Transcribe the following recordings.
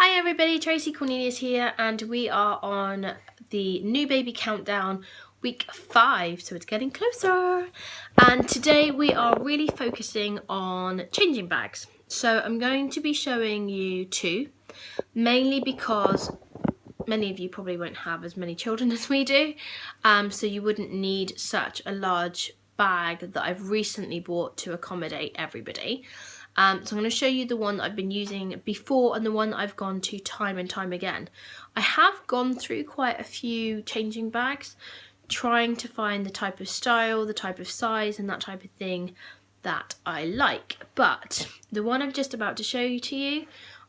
Hi everybody, Traci Cornelius here, and we are on the new baby countdown, week 5, so it's getting closer. And today we are really focusing on changing bags. So I'm going to be showing you 2, mainly because many of you probably won't have as many children as we do, so you wouldn't need such a large bag that I've recently bought to accommodate everybody. So I'm going to show you the one that I've been using before and the one that I've gone to time and time again. I have gone through quite a few changing bags, trying to find the type of style, the type of size and that type of thing that I like. But the one I'm just about to show you to you,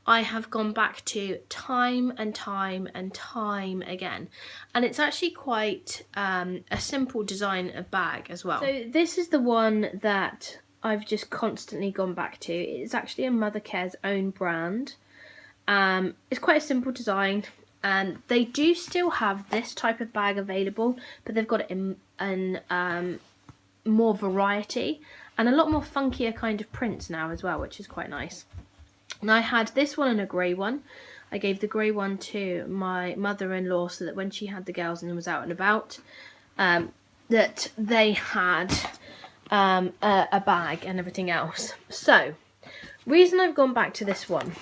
I have gone back to time and time and time again. And it's actually quite a simple design of bag as well. So this is the one that I've just constantly gone back to. It's actually a Mothercare's own brand. It's quite a simple design, and they do still have this type of bag available, but they've got it in more variety and a lot more funkier kind of prints now as well, which is quite nice. And I had this one and a grey one. I gave the grey one to my mother-in-law so that when she had the girls and was out and about, that they had a bag and everything else. So, reason I've gone back to this one,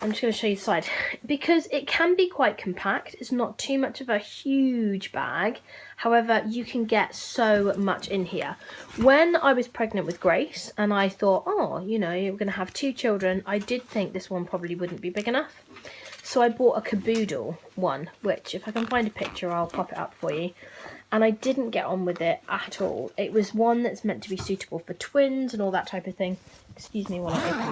I'm just going to show you the side, because it can be quite compact. It's not too much of a huge bag, however you can get so much in here. When I was pregnant with Grace and I thought, oh, you know, you're going to have 2 children, I did think this one probably wouldn't be big enough. So I bought a caboodle one, which if I can find a picture I'll pop it up for you. And I didn't get on with it at all. It was one that's meant to be suitable for twins and all that type of thing. Excuse me while I open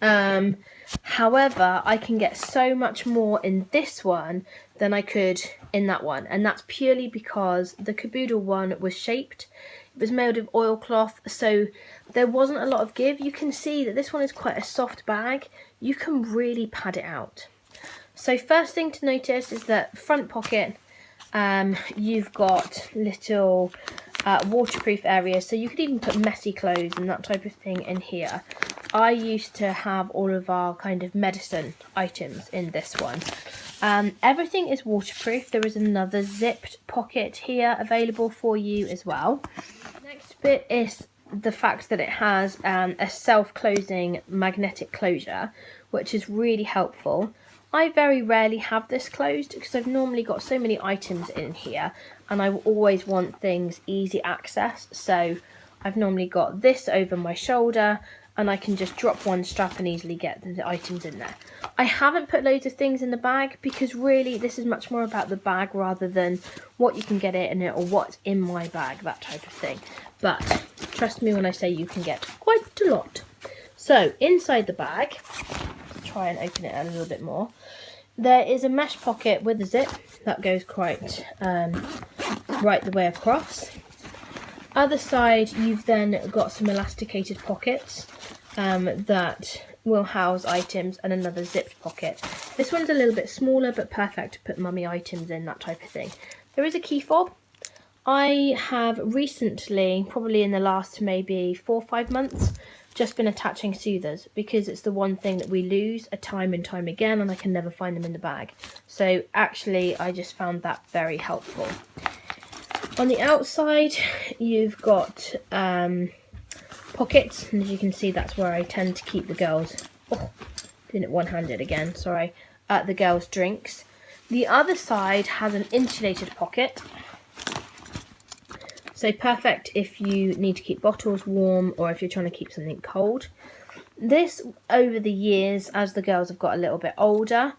the bag. However, I can get so much more in this one than I could in that one. And that's purely because the caboodle one was shaped. It was made of oilcloth, so there wasn't a lot of give. You can see that this one is quite a soft bag. You can really pad it out. So first thing to notice is that front pocket, you've got little waterproof areas, so you could even put messy clothes and that type of thing in here. I used to have all of our kind of medicine items in this one. Everything is waterproof. There is another zipped pocket here available for you as well. Next bit is the fact that it has a self-closing magnetic closure, which is really helpful. I very rarely have this closed because I've normally got so many items in here and I always want things easy access. So I've normally got this over my shoulder and I can just drop one strap and easily get the items in there. I haven't put loads of things in the bag because really this is much more about the bag rather than what you can get in it or what's in my bag, that type of thing. But trust me when I say you can get quite a lot. So inside the bag, try and open it a little bit more. There is a mesh pocket with a zip that goes quite right the way across. Other side, you've then got some elasticated pockets that will house items and another zipped pocket. This one's a little bit smaller but perfect to put mummy items in, that type of thing. There is a key fob. I have recently, probably in the last maybe 4 or 5 months, just been attaching soothers because it's the one thing that we lose time and time again and I can never find them in the bag. So actually I just found that very helpful. On the outside you've got pockets, and as you can see that's where I tend to keep the girls, doing it one-handed again, sorry, the girls' drinks. The other side has an insulated pocket. So perfect if you need to keep bottles warm or if you're trying to keep something cold. This, over the years, as the girls have got a little bit older,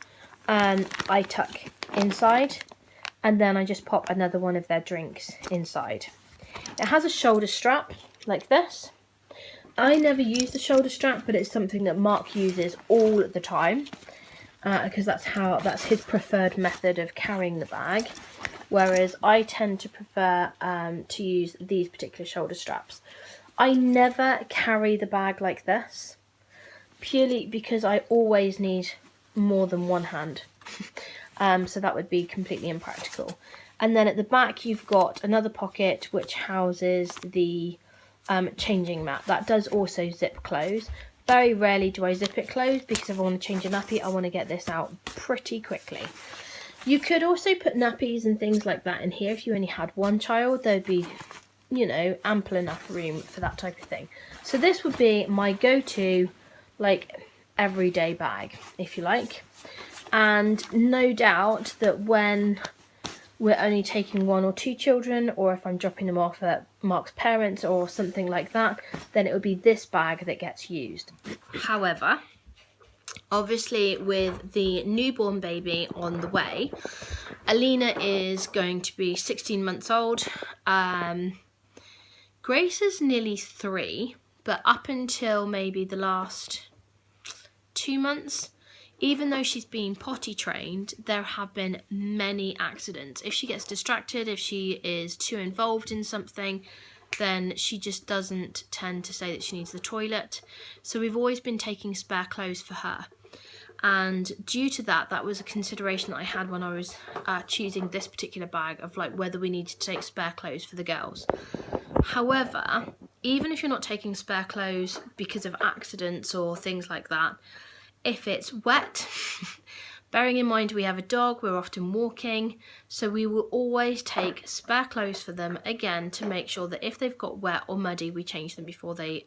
I tuck inside and then I just pop another one of their drinks inside. It has a shoulder strap like this. I never use the shoulder strap, but it's something that Mark uses all the time because that's his preferred method of carrying the bag. Whereas I tend to prefer to use these particular shoulder straps. I never carry the bag like this, purely because I always need more than one hand. So that would be completely impractical. And then at the back you've got another pocket which houses the changing mat. That does also zip close, Very rarely do I zip it closed because if I want to change a nappy, I want to get this out pretty quickly. You could also put nappies and things like that in here if you only had one child. There'd be, you know, ample enough room for that type of thing. So this would be my go-to, like, everyday bag, if you like. And no doubt that when we're only taking 1 or 2 children, or if I'm dropping them off at Mark's parents or something like that, then it would be this bag that gets used. However, obviously with the newborn baby on the way, Alina is going to be 16 months old. Grace is nearly 3, but up until maybe the last 2 months, even though she's been potty trained, there have been many accidents. If she gets distracted, if she is too involved in something, then she just doesn't tend to say that she needs the toilet. So we've always been taking spare clothes for her. And due to that, that was a consideration that I had when I was choosing this particular bag, of like whether we needed to take spare clothes for the girls. However, even if you're not taking spare clothes because of accidents or things like that, if it's wet, bearing in mind we have a dog, we're often walking, so we will always take spare clothes for them, again, to make sure that if they've got wet or muddy, we change them before they,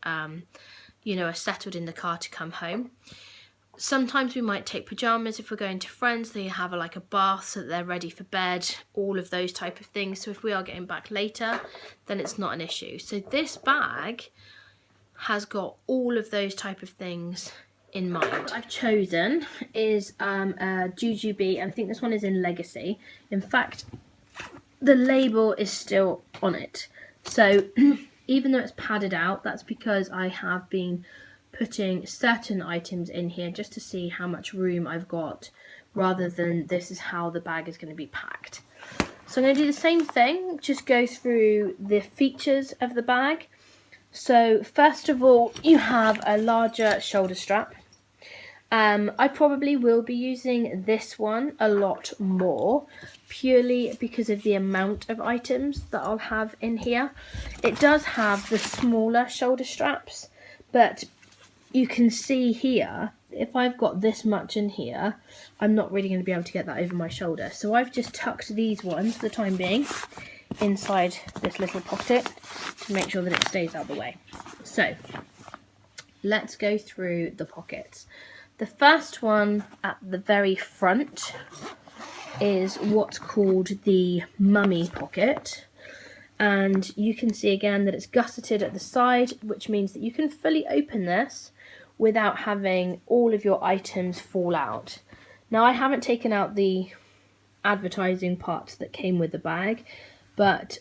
you know, are settled in the car to come home. Sometimes we might take pyjamas if we're going to friends. They have like a bath so that they're ready for bed, all of those type of things. So if we are getting back later, then it's not an issue. So this bag has got all of those type of things in mind. What I've chosen is a Jujube, and I think this one is in Legacy. In fact, the label is still on it. So even though it's padded out, that's because I have been putting certain items in here just to see how much room I've got, rather than this is how the bag is going to be packed. So I'm going to do the same thing, just go through the features of the bag. So first of all, you have a larger shoulder strap. I probably will be using this one a lot more, purely because of the amount of items that I'll have in here. It does have the smaller shoulder straps, but you can see here, if I've got this much in here, I'm not really going to be able to get that over my shoulder. So I've just tucked these ones, for the time being, inside this little pocket to make sure that it stays out of the way. So let's go through the pockets. The first one at the very front is what's called the mummy pocket. And you can see again that it's gusseted at the side, which means that you can fully open this without having all of your items fall out. Now, I haven't taken out the advertising parts that came with the bag, but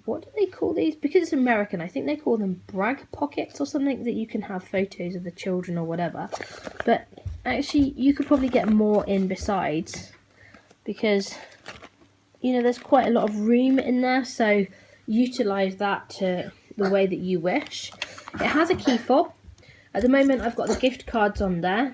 what do they call these? Because it's American, I think they call them brag pockets or something, that you can have photos of the children or whatever. But actually, you could probably get more in besides, because, you know, there's quite a lot of room in there, so utilise that to the way that you wish. It has a key fob. At the moment, I've got the gift cards on there.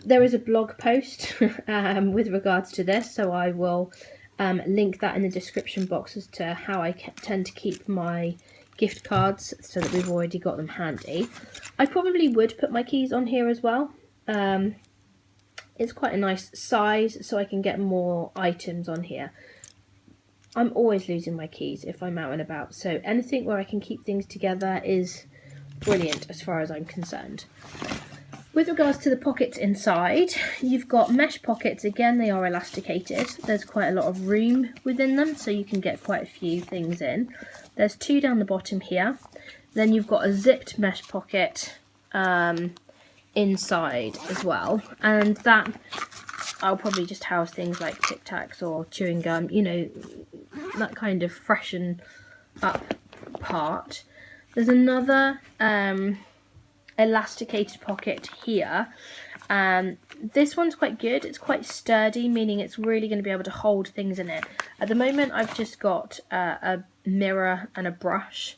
There is a blog post with regards to this, so I will link that in the description box as to how I tend to keep my gift cards, so that we've already got them handy. I probably would put my keys on here as well. It's quite a nice size, so I can get more items on here. I'm always losing my keys if I'm out and about, so anything where I can keep things together is brilliant as far as I'm concerned. With regards to the pockets inside, you've got mesh pockets. Again, they are elasticated. There's quite a lot of room within them, so you can get quite a few things in. There's 2 down the bottom here. Then you've got a zipped mesh pocket inside as well, and that I'll probably just house things like Tic Tacs or chewing gum, you know, that kind of freshen up part. There's another elasticated pocket here. This one's quite good. It's quite sturdy, meaning it's really going to be able to hold things in it. At the moment, I've just got a mirror and a brush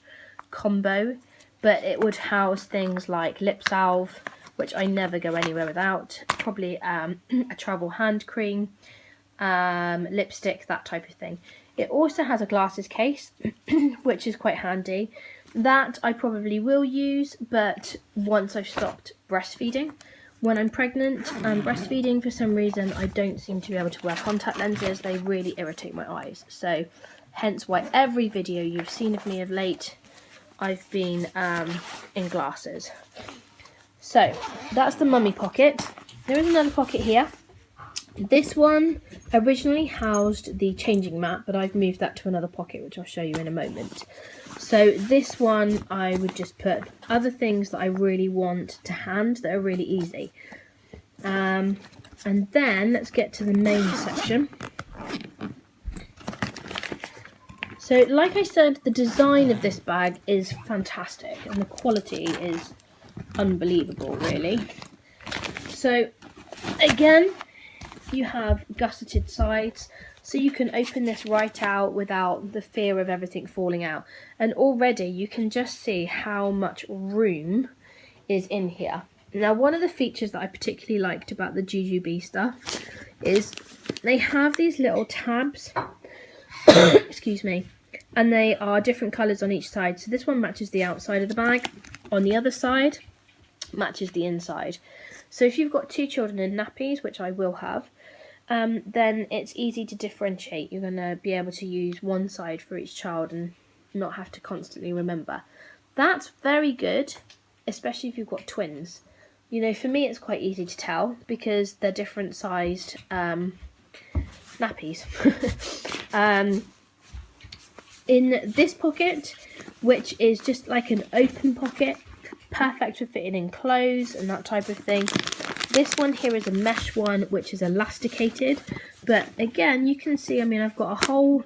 combo, but it would house things like lip salve, which I never go anywhere without, probably a travel hand cream, lipstick, that type of thing. It also has a glasses case, which is quite handy. That I probably will use, but once I've stopped breastfeeding. When I'm pregnant and breastfeeding, for some reason, I don't seem to be able to wear contact lenses. They really irritate my eyes. So, hence why every video you've seen of me of late, I've been in glasses. So, that's the mummy pocket. There is another pocket here. This one originally housed the changing mat, but I've moved that to another pocket, which I'll show you in a moment. So this one, I would just put other things that I really want to hand that are really easy. And then let's get to the main section. So like I said, the design of this bag is fantastic and the quality is unbelievable, really. So again, you have gusseted sides, so you can open this right out without the fear of everything falling out. And already you can just see how much room is in here. Now, one of the features that I particularly liked about the Jujube stuff is they have these little tabs, excuse me, and they are different colours on each side. So this one matches the outside of the bag, on the other side matches the inside. So if you've got 2 children in nappies, which I will have, then it's easy to differentiate. You're going to be able to use one side for each child and not have to constantly remember. That's very good, especially if you've got twins. You know, for me it's quite easy to tell because they're different sized nappies. In this pocket, which is just like an open pocket, perfect for fitting in clothes and that type of thing. This one here is a mesh one, which is elasticated, but again, you can see, I mean, I've got a whole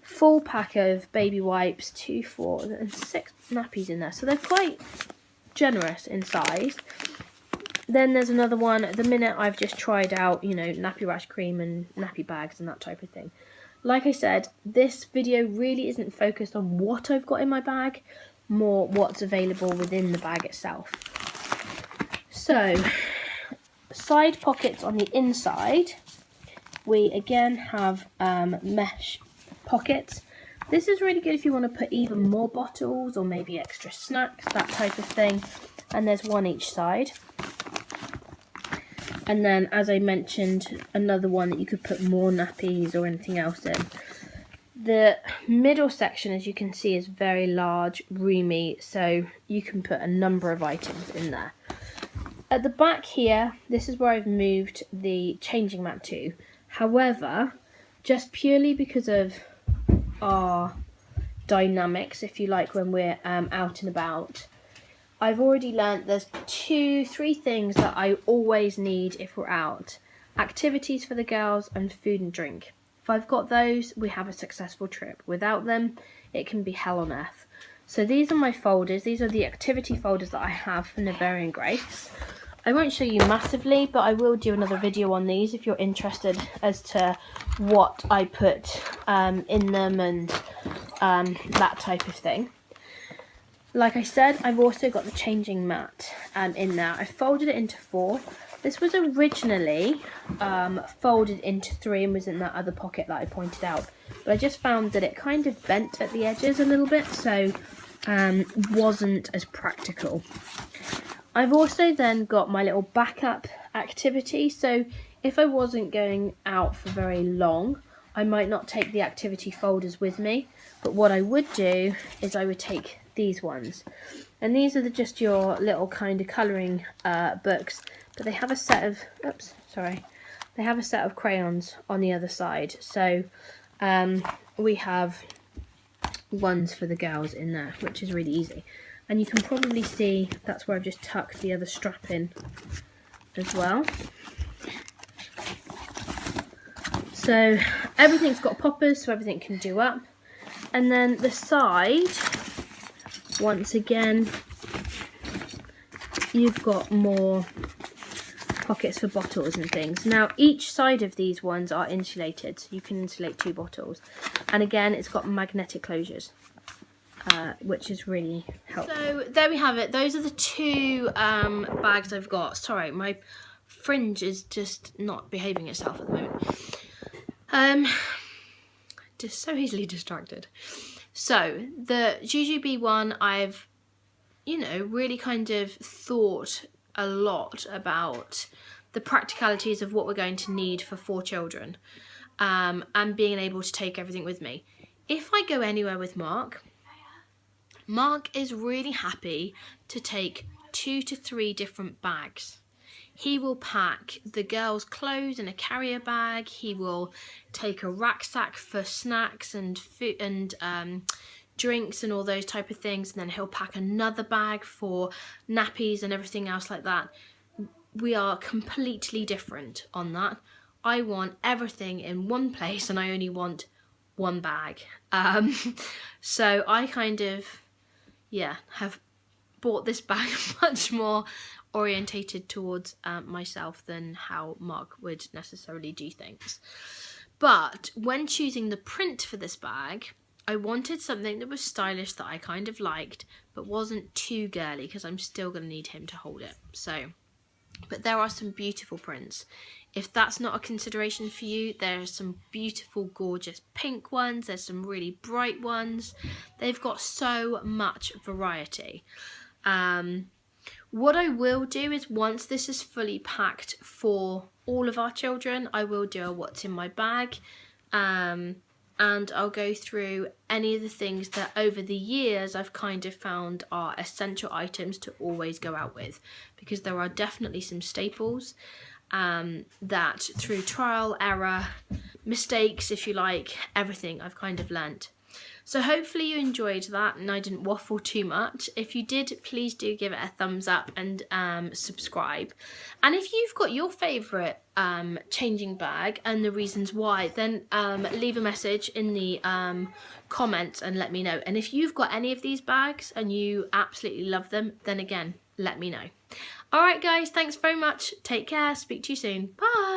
full pack of baby wipes, 2, 4, and 6 nappies in there, so they're quite generous in size. Then there's another one. At the minute, I've just tried out, you know, nappy rash cream and nappy bags and that type of thing. Like I said, this video really isn't focused on what I've got in my bag, more what's available within the bag itself. So, side pockets on the inside, we again have mesh pockets. This is really good if you want to put even more bottles or maybe extra snacks, that type of thing. And there's one each side. And then, as I mentioned, another one that you could put more nappies or anything else in. The middle section, as you can see, is very large, roomy, so you can put a number of items in there. At the back here, this is where I've moved the changing mat to. However, just purely because of our dynamics, if you like, when we're out and about, I've already learnt there's 2, 3 things that I always need if we're out. Activities for the girls and food and drink. If I've got those, we have a successful trip. Without them, it can be hell on earth. So these are my folders. These are the activity folders that I have for Nevaeh and Grace. I won't show you massively, but I will do another video on these if you're interested as to what I put in them and that type of thing. Like I said, I've also got the changing mat in there. I folded it into 4. This was originally folded into 3 and was in that other pocket that I pointed out. But I just found that it kind of bent at the edges a little bit, so wasn't as practical. I've also then got my little backup activity. So if I wasn't going out for very long, I might not take the activity folders with me. But what I would do is I would take these ones. And these are just your little kind of colouring books. But they have a set of, they have a set of crayons on the other side. So we have ones for the girls in there, which is really easy. And you can probably see that's where I've just tucked the other strap in as well. So everything's got poppers, so everything can do up. And then the side, once again, you've got more pockets for bottles and things. Now each side of these ones are insulated, so you can insulate 2 bottles. And again, it's got magnetic closures, which is really helpful. So there we have it. Those are the 2 bags I've got. Sorry, my fringe is just not behaving itself at the moment. just so easily distracted. So the Jujube one, I've, you know, really kind of thought a lot about the practicalities of what we're going to need for 4 children, and being able to take everything with me. If I go anywhere with Mark is really happy to take 2 to 3 different bags. He will pack the girls' clothes in a carrier bag. He will take a rucksack for snacks and food and drinks and all those type of things, and then he'll pack another bag for nappies and everything else like that. We are completely different on that. I want everything in one place and I only want one bag. So I kind of, yeah, have bought this bag much more orientated towards myself than how Mark would necessarily do things. But when choosing the print for this bag, I wanted something that was stylish, that I kind of liked, but wasn't too girly, because I'm still going to need him to hold it. So, but there are some beautiful prints. If that's not a consideration for you, there are some beautiful, gorgeous pink ones. There's some really bright ones. They've got so much variety. What I will do is, once this is fully packed for all of our children, I will do a what's in my bag, and I'll go through any of the things that over the years I've kind of found are essential items to always go out with, because there are definitely some staples that through trial, error, mistakes, if you like, everything I've kind of learnt. So hopefully you enjoyed that and I didn't waffle too much. If you did, please do give it a thumbs up and subscribe. And if you've got your favourite changing bag and the reasons why, then leave a message in the comments and let me know. And if you've got any of these bags and you absolutely love them, then again, let me know. Alright guys, thanks very much. Take care. Speak to you soon. Bye.